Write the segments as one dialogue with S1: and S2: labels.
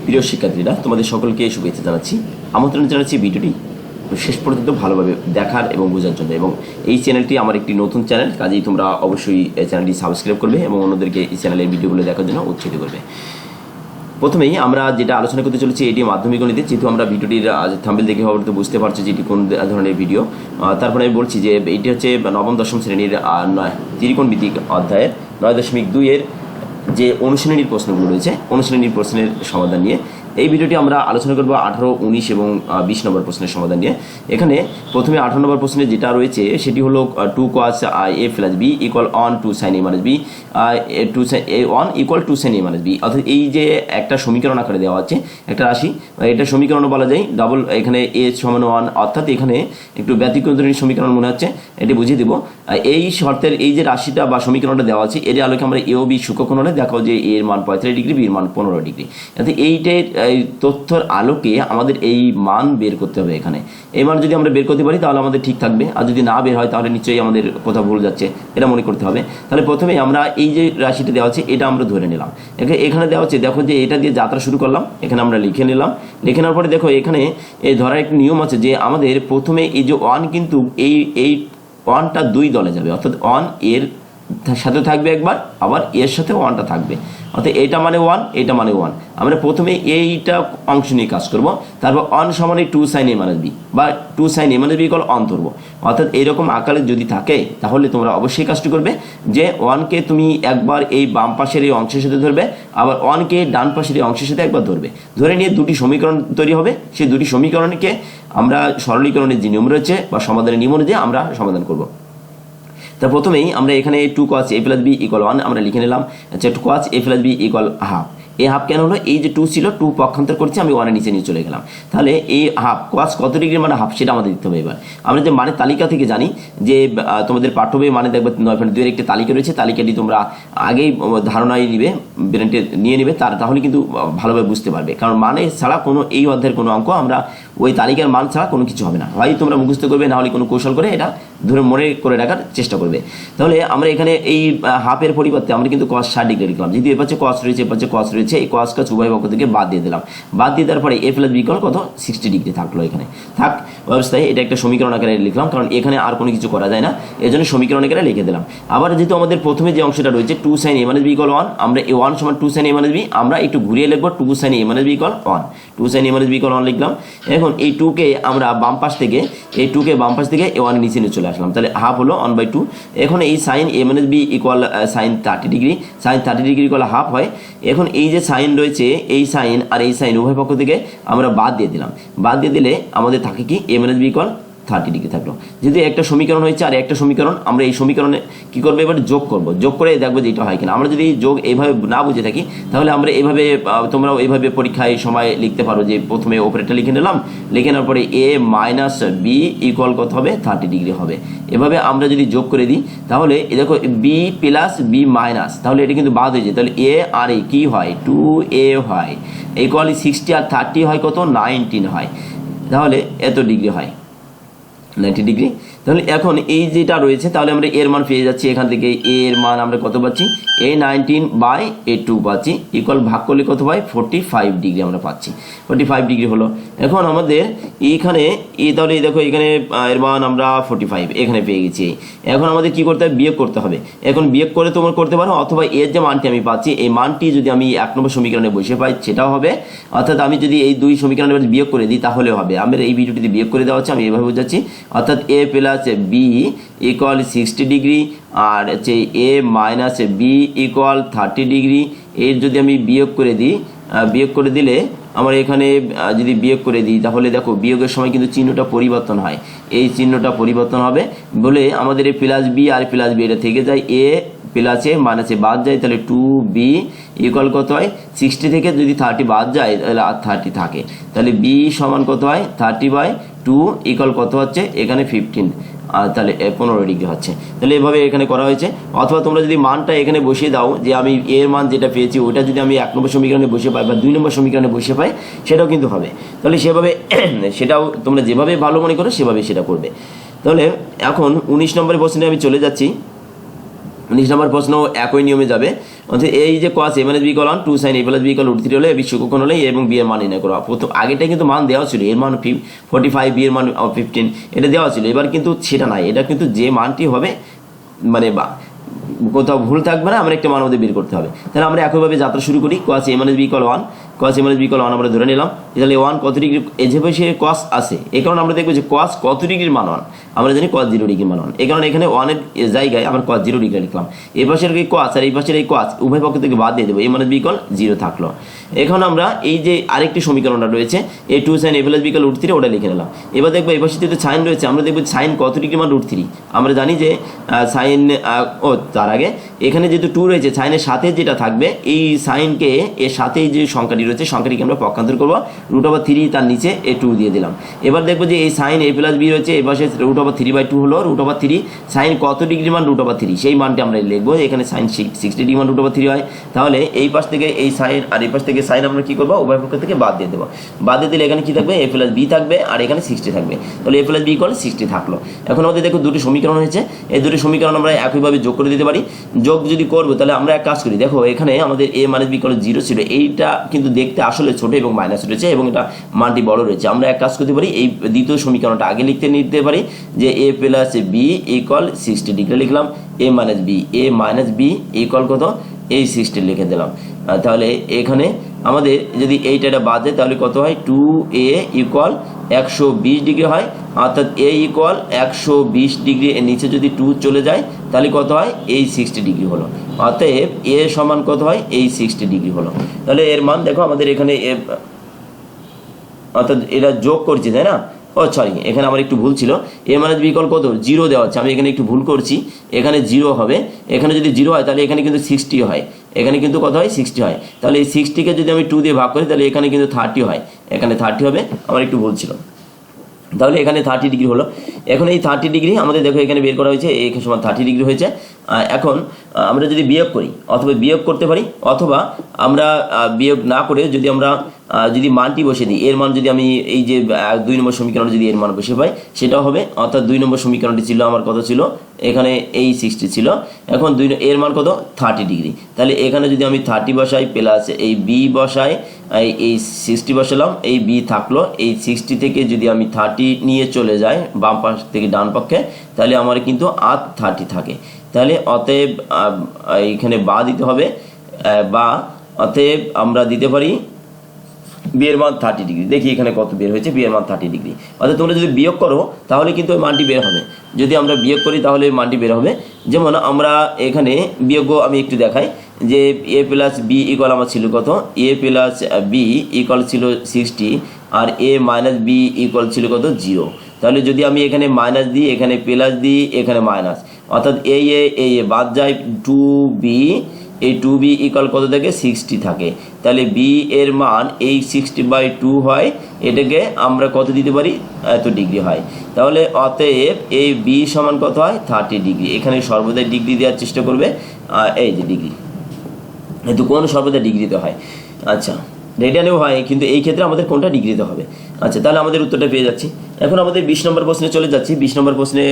S1: প্রিয় শিক্ষার্থীরা, তোমাদের সকলকে শুভেচ্ছা জানাচ্ছি। আমন্ত্রণ জানাচ্ছি ভিডিওটি শেষ পর্যন্ত ভালোভাবে দেখার এবং বোঝার জন্য। এবং এই চ্যানেলটি আমার একটি নতুন চ্যানেল, কাজেই তোমরা অবশ্যই এই চ্যানেলটি সাবস্ক্রাইব করবে এবং অন্যদেরকে এই চ্যানেলের ভিডিওগুলো দেখার জন্য উৎসাহিত করবে। প্রথমেই আমরা যেটা আলোচনা করতে চলেছি এটি মাধ্যমিক গণিতে। যেহেতু আমরা ভিডিওটির থাম্বনেল দেখে হয়তো বুঝতে পারছি যে এটি কোন ধরনের ভিডিও। তারপরে আমি বলছি যে এটি হচ্ছে নবম দশম শ্রেণীর ত্রিকোণমিতিক অধ্যায়ের 9.2 যে অনুশীলনীর প্রশ্নগুলো রয়েছে, অনুশীলনীর প্রশ্নের সমাধান নিয়ে এই ভিডিওটি আমরা আলোচনা করব 18, 19 এবং 20 নম্বর প্রশ্নের সমাধান নিয়ে। এখানে প্রথমে 18 নম্বর প্রশ্নে যেটা রয়েছে সেটি হলো 2 cos a plus b equal 1 2 sin a minus b 1 equal 2 sin a minus b। অর্থাৎ এই যে একটা সমীকরণ আকারে দেওয়া আছে একটা রাশি, এটা সমীকরণও বলা যায় ডাবল, এখানে a সমান 1, অর্থাৎ এখানে একটু ব্যতিক্রমী সমীকরণ মনে হচ্ছে, এটি বুঝিয়ে দেব। এই শর্তের এই যে রাশিটা বা সমীকরণটা দেওয়া আছে এর আলোকে আমরা এ ও বি সূক্ষ্মকোণ হলে দেখাও যে এর মান 45 ডিগ্রি, বির মান 15 ডিগ্রি। অর্থাৎ এই তথ্যের আলোকে আমাদের এই মান বের করতে হবে। এখানে এই মান যদি আমরা বের করতে পারি তাহলে আমাদের ঠিক থাকবে, আর যদি না বের হয় তাহলে নিশ্চয়ই আমাদের কোথাও ভুল যাচ্ছে, এটা মনে করতে হবে। তাহলে প্রথমে আমরা এই যে রাশিটা দেওয়া আছে এটা আমরা ধরে নিলাম। এখানে দেওয়া আছে, দেখো যে এটা দিয়ে যাত্রা শুরু করলাম, এখানে আমরা লিখে নিলাম। লিখে নেওয়ার পরে দেখো এখানে এই ধরার একটা নিয়ম আছে যে আমাদের প্রথমে এই যে 1 কিন্তু এই 1টা 2 দলে যাবে, অর্থাৎ 1 এর সাথে থাকবে একবার, আবার এর সাথে 1টা থাকবে, অর্থাৎ এইটা মানে 1, এইটা মানে 1। আমরা প্রথমে এইটা অংশ নিয়ে কাজ করব, তারপর 1 সমান 2 sin a minus b বা 2 sin a minus b equal 1 ধরবো। অর্থাৎ এইরকম আকারে যদি থাকে তাহলে তোমরা অবশ্যই কাজটি করবে যে 1কে তুমি একবার এই বাম পাশের এই অংশের সাথে ধরবে, আবার 1কে ডান পাশের এই অংশের সাথে একবার ধরবে, ধরে নিয়ে দুটি সমীকরণ তৈরি হবে। সেই দুটি সমীকরণকে আমরা সরলীকরণের যে নিয়ম রয়েছে বা সমাধানের নিয়ম অনুযায়ী আমরা সমাধান করব। তা প্রথমেই আমরা এখানে 2 cos a plus b equal 1 আমরা লিখে নিলাম। আচ্ছা, 2 cos a plus b equal half. এই হাফ কেন হলো? এই যে 2 ছিল, 2 পক্ষান্তর করছি, আমি 1 এর নিচে নিয়ে চলে গেলাম। তাহলে এই হাফ cos কত ডিগ্রি মানে হাফ, সেটা আমাদের দিতে হবে। এবার আমরা যে মানের তালিকা থেকে জানি যে তোমাদের পাঠ্য বইয়ে মানে দেখবে 9.2 এর একটি তালিকা রয়েছে, তালিকাটি তোমরা আগেই ধারণায় নিবে, ব্রেনটে নিয়ে নিবে, তাহলে কিন্তু ভালোভাবে বুঝতে পারবে। কারণ মানে ছাড়া কোনো এই অধ্যায়ের কোনো অঙ্ক আমরা ওই তালিকার মান ছাড়া কোনো কিছু হবে না, হয় তোমরা মুখস্থ করবে, না হলে কোনো কৌশল করে এটা ধরে মনে করে রাখার চেষ্টা করবে। তাহলে আমরা এখানে এই হাফের পরিবর্তে আমরা কিন্তু cos 60 ডিগ্রি লিখলাম। যদি এর পাশে cos রয়েছে, এর পাশে cos রয়েছে, এই cos উভয় পক্ষ থেকে বাদ দিয়ে দিলাম। বাদ দিয়ে দেওয়ার পরে a plus b ইকুয়াল কত 60 ডিগ্রি থাকলো। এখানে থাক অবস্থায় এটা একটা সমীকরণ আকারে লিখলাম, কারণ এখানে আর কোনো কিছু করা যায় না, এই জন্য সমীকরণ আকারে লিখে দিলাম। আবার যেহেতু আমাদের প্রথমে যে অংশটা রয়েছে 2 sin a minus b equal 1, আমরা এই 1 সমান 2 sin a minus b আমরা একটু ঘুরিয়ে লিখবো 2 sin a minus b equal 1, 2 sin a minus b equal 1 লিখলাম। এখন এই 2কে আমরা বাম পাশ থেকে এই 1 নিচে নিয়ে চলে আসলাম, তাহলে হাফ হলো 1/2। এখন এই sin a minus b equal sin 30 degree, sin 30 degree equal half হয়। এখন এই যে সাইন রয়েছে, এই সাইন আর এই সাইন উভয় পক্ষ থেকে আমরা বাদ দিয়ে দিলাম। বাদ দিয়ে দিলে আমাদের থাকে কি a minus b equal 30 degree থাকলো। যদি একটা সমীকরণ হয়েছে আর একটা সমীকরণ, আমরা এই সমীকরণে কি করবো এবার যোগ করব, যোগ করে দেখবো যে এটা হয় কিনা। আমরা যদি যোগ এইভাবে না বুঝে থাকি তাহলে আমরা এইভাবে, তোমরাও এইভাবে পরীক্ষায় সময় লিখতে পারো যে প্রথমে ওপরেটা লিখে নিলাম, লিখে নেওয়ার পরে a minus b ইকুয়াল কত হবে 30 ডিগ্রি হবে। এভাবে আমরা যদি যোগ করে দিই তাহলে দেখো b প্লাস b মাইনাস, তাহলে এটা কিন্তু বাদ হয়ে যায়, তাহলে a আর a কি হয় 2a হয়, ইকুয়াল 60 আর 30 হয় কত 19 হয়, তাহলে এত ডিগ্রি হয় 90 ডিগ্রি। তাহলে এখন এই যেটা রয়েছে তাহলে আমরা এর মান পেয়ে যাচ্ছি, এখান থেকে এর মান আমরা কত পাচ্ছি a19/a2 পাচ্ছি, ইকুয়াল ভাগ করলে কত পাই 45 ডিগ্রি আমরা পাচ্ছি, 45 ডিগ্রি হলো। এখন আমাদের এইখানে তাহলে দেখো এখানে এর মান আমরা 45 এখানে পেয়ে গেছি। এখন আমাদের কি করতে হবে, বিয়োগ করতে হবে। এখন বিয়োগ করে তোমরা করতে পারো, অথবা এর যে মানটি আমি পাচ্ছি এই মানটি যদি আমি 1 নম্বর সমীকরণে বসে পাই সেটাও হবে, অর্থাৎ আমি যদি এই 2 সমীকরণে বিয়োগ করে দিই তাহলেও হবে। আমরা এই ভিডিওটিতে বিয়োগ করে দেওয়া হচ্ছে, আমি এভাবে বোঝাচ্ছি, অর্থাৎ a plus b equal 60 degree আর হচ্ছে a minus b equal 30 degree. এর যদি আমি বিয়োগ করে দিই, বিয়োগ করে দিলে আমার এখানে যদি বিয়োগ করে দিই তাহলে দেখো বিয়োগের সময় কিন্তু চিহ্নটা পরিবর্তন হয়, এই চিহ্নটা পরিবর্তন হবে বলে আমাদের এই প্লাস বি আর প্লাস বি এটা থেকে যায়, a প্লাসে মাইনাসে বাদ যায়, তাহলে 2b ইকুয়াল কত হয় 60 থেকে যদি 30 বাদ যায় তাহলে আর 30 থাকে, তাহলে b সমান কত হয় 30/2 ইকুয়াল কত হচ্ছে এখানে 15, আর তাহলে 15 ডিগ্রি হচ্ছে। তাহলে এভাবে এখানে করা হয়েছে। অথবা তোমরা যদি মানটা এখানে বসিয়ে দাও যে আমি এর মান যেটা পেয়েছি ওটা যদি আমি 1 নম্বর সমীকরণে বসে পাই বা 2 নম্বর সমীকরণে বসে পাই সেটাও কিন্তু হবে। তাহলে সেভাবে সেটাও তোমরা যেভাবে ভালো মনে করো সেভাবে সেটা করবে। তাহলে এখন 19 নম্বরের প্রশ্নে আমি চলে যাচ্ছি। 19 নম্বর প্রশ্ন একই নিয়মে যাবে, অর্থাৎ এই যে cos a minus b equal 1 2 sin a plus b equal √3 হলে a b সূচক হলে a এবং b এর মান নির্ণয় করো। প্রথম আগেটা কিন্তু মান দেওয়া ছিল, এর মান 45, b এর মান 15, এটা দেওয়া ছিল। এবার কিন্তু সেটা নাই, এটা কিন্তু যে মানটি হবে মানে কোথাও ভুল থাকবে না, আমরা একটা মান আমাদের বের করতে হবে। তাহলে আমরা একইভাবে যাত্রা শুরু করি। cos a minus b equal 1, cos a minus b equal 1 আমরা ধরে নিলাম। তাহলে 1 কত ডিগ্রি, এই যে পাশে cos আছে, এই কারণে আমরা দেখবো যে cos কত ডিগ্রির মান 1, আমরা জানি cos 0 ডিগ্রির মান 1, এই কারণে এখানে 1 এর জায়গায় আমরা cos 0 ডিগ্রি লিখলাম। এই পাশের এই cos আর এই পাশের এই cos উভয় পক্ষ থেকে বাদ দিয়ে দেবো, a minus b equal 0 থাকলো। এখন আমরা এই যে আরেকটি সমীকরণটা রয়েছে a 2 sin a plus b equal √3 ওটা লিখে নিলাম। এবার দেখবো এই পাশে যেহেতু sin রয়েছে, আমরা দেখবো sin কত ডিগ্রি মান √3, আমরা জানি যে sin তার আগে এখানে যেহেতু 2 রয়েছে, সাইনের সাথে যেটা থাকবে এই সাইনকে এর সাথে যে সংখ্যাটি রয়েছে সংখ্যাটিকে আমরা পক্ষান্তর করবো, √3 তার নিচে এ 2 দিয়ে দিলাম। এবার দেখবো যে এই সাইন a প্লাস b রয়েছে, এ পাশে √3/2 হলো, √3 সাইন কত ডিগ্রি মান √3 সেই মানটি আমরা লিখবো। এখানে সাইন 60 ডিগ্রি মান √3 হয়, তাহলে এই পাশ থেকে এই সাইন আর এই পাশ থেকে সাইন আমরা কি করবো, উভয় পক্ষ থেকে বাদ দিয়ে দেবো। বাদ দিয়ে দিলে এখানে কি থাকবে, a প্লাস b থাকবে আর এখানে 60 থাকবে, তাহলে a প্লাস b equal 60 থাকলো। এখন আমাদের দেখো দুটি সমীকরণ হয়েছে, এই দুটি সমীকরণ আমরা একইভাবে যোগ করে দিতে পারি। যোগ যদি করবো তাহলে আমরা এক কাজ করি, দেখো এখানে আমাদের a minus b equal 0 ছিল, এইটা কিন্তু দেখতে আসলে ছোট এবং মাইনাস রয়েছে এবং এটা মানটি বড় রয়েছে। আমরা এক কাজ করতে পারি, এই দ্বিতীয় সমীকরণটা আগে নিতে পারি যে a plus b equal 60 degree লিখলাম, a minus b equal কত, এই 60 লিখে দিলাম। তাহলে এখানে আমাদের যদি এইটা বাদ দেয় তাহলে কত হয়, 2a equal 120 ডিগ্রি হয়, অর্থাৎ a equal 120 ডিগ্রি, এর নিচে যদি 2 চলে যায় তাহলে কত হয়, এই 60 ডিগ্রি হলো। অতএব a সমান কত হয়, এই 60 ডিগ্রি হলো। তাহলে এর মান দেখো আমাদের এখানে অর্থাৎ এটা যোগ করছি, তাই না, সরি এখানে আমার একটু ভুল ছিল, a minus b equal কত 0 দেওয়া হচ্ছে, আমি এখানে একটু ভুল করছি, এখানে 0 হবে, এখানে যদি 0 হয় তাহলে এখানে কিন্তু 60 হয়, এখানে কিন্তু কত হয়, 60 হয়। তাহলে এই 60কে যদি আমি 2 দিয়ে ভাগ করি তাহলে এখানে কিন্তু 30 হয়, এখানে 30 হবে, আমার একটু ভুল ছিল। তাহলে এখানে 30 ডিগ্রি হলো। এখন এই 30 ডিগ্রি আমাদের দেখো এখানে বের করা হয়েছে, এই সমান 30 ডিগ্রি হয়েছে। এখন আমরা যদি বিয়োগ করি, অথবা বিয়োগ করতে পারি, অথবা আমরা বিয়োগ না করে যদি আমরা যদি মানটি বসে দিই, এর মান যদি আমি এই যে 2 নম্বর সমীকরণে যদি এর মান বসে পাই সেটাও হবে। অর্থাৎ 2 নম্বর সমীকরণটি ছিল আমার কত ছিল, এখানে এই 60 ছিল, এখন এর মান কত, 30 ডিগ্রি। তাহলে এখানে যদি আমি 30 বসাই প্লাস এই b বসাই, এই 60 বসালাম, এই b থাকলো, এই 60 থেকে যদি আমি 30 নিয়ে চলে যাই বাম পাশ থেকে ডান পক্ষে, তাহলে আমার কিন্তু 30 থাকে। তাহলে অতএব এইখানে বা দিতে হবে, বা অতএব আমরা দিতে পারি b এর মান 30 ডিগ্রি। দেখি এখানে কত বের হয়েছে, b এর মান 30 ডিগ্রি। অর্থাৎ তোমরা যদি বিয়োগ করো তাহলে কিন্তু ওই মানটি বের হবে, যদি আমরা বিয়োগ করি তাহলে মানটি বের হবে। যেমন আমরা এখানে বিয়োগ আমি একটু দেখাই যে a প্লাস b ইকুয়াল আমার ছিল কত, a প্লাস b ইকুয়াল ছিল 60 আর a মাইনাস b ইকুয়াল ছিল কত, 0। তাহলে যদি আমি এখানে মাইনাস দিই, এখানে প্লাস দিই, এখানে মাইনাস, অর্থাৎ এই বাদ যায় 2b, এই 2b ইকুয়াল কত থাকে, 60 থাকে। তাহলে b এর মান এই 60/2 হয়, এটাকে আমরা কত দিতে পারি, এত ডিগ্রি হয়। তাহলে অতএব এই b সমান কত হয়, 30 ডিগ্রি। এখানে সর্বদাই ডিগ্রি দেওয়ার চেষ্টা করবে, এই যে ডিগ্রি, কিন্তু কোন সর্বদা ডিগ্রিতে হয়, আচ্ছা রেডিয়ানেও হয়, কিন্তু এই ক্ষেত্রে আমাদের কোনটা ডিগ্রিতে হবে। আচ্ছা তাহলে আমাদের উত্তরটা পেয়ে যাচ্ছি। এখন আমাদের 20 নম্বর প্রশ্নে চলে যাচ্ছি। 20 নম্বর প্রশ্নে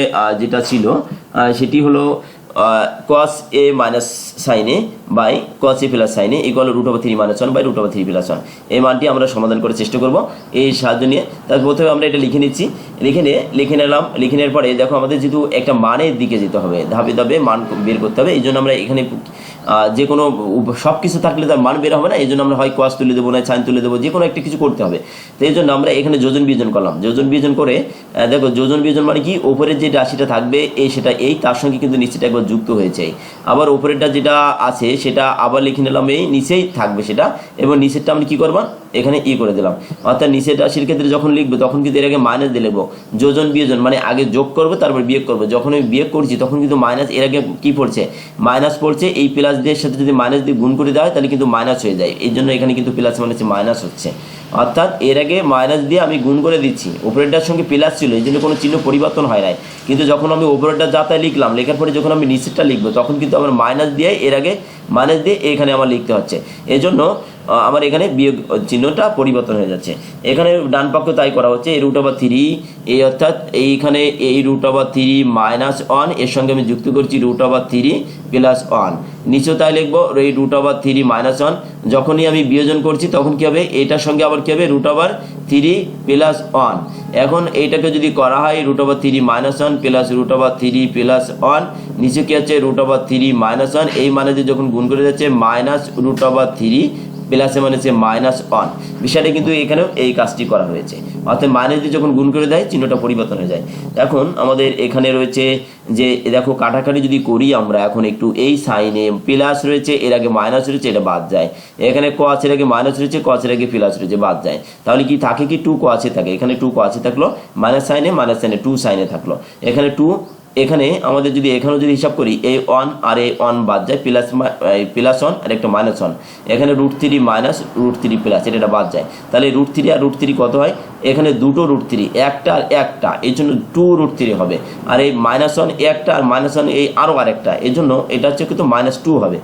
S1: যেটা ছিল সেটি হলো cos a minus sin a by cos a plus sin a equal √3 - 1 by √3 + 1। এই মানটি আমরা সমাধান করার চেষ্টা করব এই সাহায্য নিয়ে। তার প্রথমে আমরা এটা লিখে নিচ্ছি, লিখে নেওয়ার পরে দেখো আমাদের যেহেতু একটা মানের দিকে যেতে হবে, ধাপে ধাপে মান বের করতে হবে, এই জন্য আমরা এখানে যে কোনো সব কিছু থাকলে তার মান বের হবে না, এই জন্য আমরা হয় cos তুলে দেবো, না sin তুলে দেবো, যে কোনো একটা কিছু করতে হবে। তো এই জন্য আমরা এখানে যোজন বিয়োজন করলাম। যোজন বিয়োজন করে দেখো যোজন বিয়োজন মানে কি, ওপরের যে রাশিটা থাকবে সেটা এই, তার সঙ্গে কিন্তু নিচেটা একবার যুক্ত হয়েছে, আবার ওপরেরটা যেটা আছে সেটা আবার লিখে নিলাম, এই নিচেই থাকবে সেটা, এবং নিচেরটা আমরা কি করবো, এখানে করে দিলাম। অর্থাৎ নিচের রাশির ক্ষেত্রে যখন লিখবো তখন কিন্তু এর আগে মাইনাস দিয়ে লিখবো। যোজন বিয়োজন মানে আগে যোগ করবো তারপর বিয়োগ করবো। যখন আমি বিয়োগ করছি তখন কিন্তু মাইনাস, এর আগে কি পড়ছে, মাইনাস পড়ছে, এই প্লাস দিয়ে সাথে যদি মাইনাস দিয়ে গুণ করে দেওয়া হয় তাহলে কিন্তু মাইনাস হয়ে যায়, এই জন্য এখানে কিন্তু প্লাস মানে মাইনাস হচ্ছে। অর্থাৎ এর আগে মাইনাস দিয়ে আমি গুণ করে দিচ্ছি, উপরেরটার সঙ্গে প্লাস ছিল, এই জন্য কোনো চিহ্ন পরিবর্তন হয় নাই, কিন্তু যখন আমি উপরেরটা যাতায় লিখলাম, লেখার পরে যখন আমি নিচেরটা লিখবো তখন কিন্তু আমার মাইনাস দিয়ে, এর আগে মাইনাস দিয়ে এখানে আমার লিখতে হচ্ছে। এই জন্য আমার এখানে বিয়োগ চিহ্নটা পরিবর্তন হয়ে যাচ্ছে। এখানে ডান পক্ষ তাই করা হচ্ছে, এই √3 এই অর্থাৎ এইখানে এই √3 -1 এর সঙ্গে আমি যুক্ত করছি √3 +1, নিচেও তাই লিখবো এই √3 -1। যখনই আমি বিয়োজন করছি তখন কি হবে, এটার সঙ্গে আবার কি হবে √3 +1। এখন এইটাকে যদি করা হয় √3 -1 প্লাস √3 +1, নিচে কি আছে √3 -1, এই মানে যে যখন গুণ করে যাচ্ছে -√3 প্লাসে মানে হচ্ছে -1। বিষয়টা কিন্তু এখানেও এই কাজটি করা হয়েছে, অর্থাৎ মাইনাস দিয়ে যখন গুণ করে দেয় চিহ্নটা পরিবর্তন হয়ে যায়। এখন আমাদের এখানে রয়েছে যে দেখো কাটাকাটি যদি করি আমরা, এখন একটু এই সাইনে প্লাস রয়েছে, এর আগে মাইনাস রয়েছে, এটা বাদ যায়। এখানে cos এর আগে মাইনাস রয়েছে, cos এর আগে প্লাস রয়েছে, বাদ যায়। তাহলে কি থাকে কি 2 cos থাকে, এখানে 2 cos থাকলো, মাইনাস সাইনে 2 সাইনে থাকলো, এখানে 2। এখানে আমাদের যদি এখানেও যদি হিসাব করি এই 1 আর এই 1 বাদ যায়, +1 আর একটা -1, এখানে √3 -√3 প্লাস এটা বাদ যায়। তাহলে √3 আর √3 কত হয়, এখানে দুটো √3, একটা আর একটা, এই জন্য 2√3 হবে। আর এই -1 একটা আর -1 এই আরও আরেকটা, এই জন্য এটা হচ্ছে কিন্তু -2 হবে।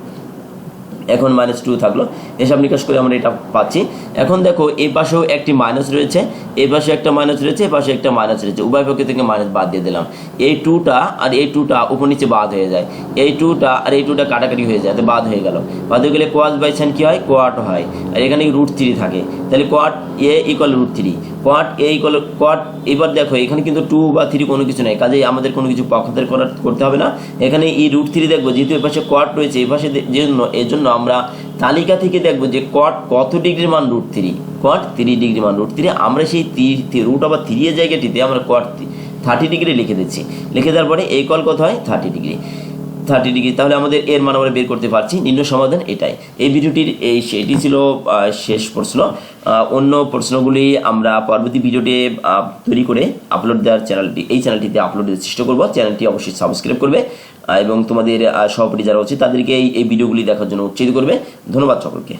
S1: এখন -2 থাকলো, হিসাব নিকাশ করে আমরা এটা পাচ্ছি। এখন দেখো এই পাশেও একটি মাইনাস রয়েছে, এই পাশে একটা মাইনাস রয়েছে, এই পাশে একটা মাইনাস রয়েছে, উভয় পক্ষ থেকে মাইনাস বাদ দিয়ে দিলাম। এই 2টা আর এই 2টা উপর নিচে বাদ হয়ে যায়, এই 2টা আর এই 2টা কাটাকাটি হয়ে যায়, তো বাদ হয়ে গেল। বাদ হয়ে গেলে cos/sin কি হয়, cot হয়। আর এখানে √3 থাকে, তাহলে cot a = √3, cot a = cot। এবার দেখো এখানে কিন্তু 2 বা 3 কোনো কিছু নেই, কাজেই আমাদের কোনো কিছু পক্ষান্তর করতে হবে না। এখানে এই √3 দেখবো, যেহেতু এর পাশে cot রয়েছে, এই পাশে এর জন্য আমরা তালিকা থেকে দেখবো যে cot কত ডিগ্রির মান √3, cot 3 ডিগ্রি মান √3। আমরা সেই √3 এর জায়গাটিতে আমরা cot 30 ডিগ্রি লিখে দিচ্ছি। লিখে দেওয়ার পরে এই কল কত হয় 30 ডিগ্রি। তাহলে আমাদের এর মান আমরা বের করতে পারছি। নিম্ন সমাধান এটাই। এই ভিডিওটির এটি ছিল শেষ প্রশ্ন। অন্য প্রশ্নগুলি আমরা পরবর্তী ভিডিওতে তৈরি করে আপলোড দেওয়ার এই চ্যানেলটিতে আপলোড দেওয়ার চেষ্টা করব। চ্যানেলটি অবশ্যই সাবস্ক্রাইব করবে এবং তোমাদের সহপাঠী যারা আছে তাদেরকে এই ভিডিওগুলি দেখার জন্য উৎসাহিত করবে। ধন্যবাদ সকলকে।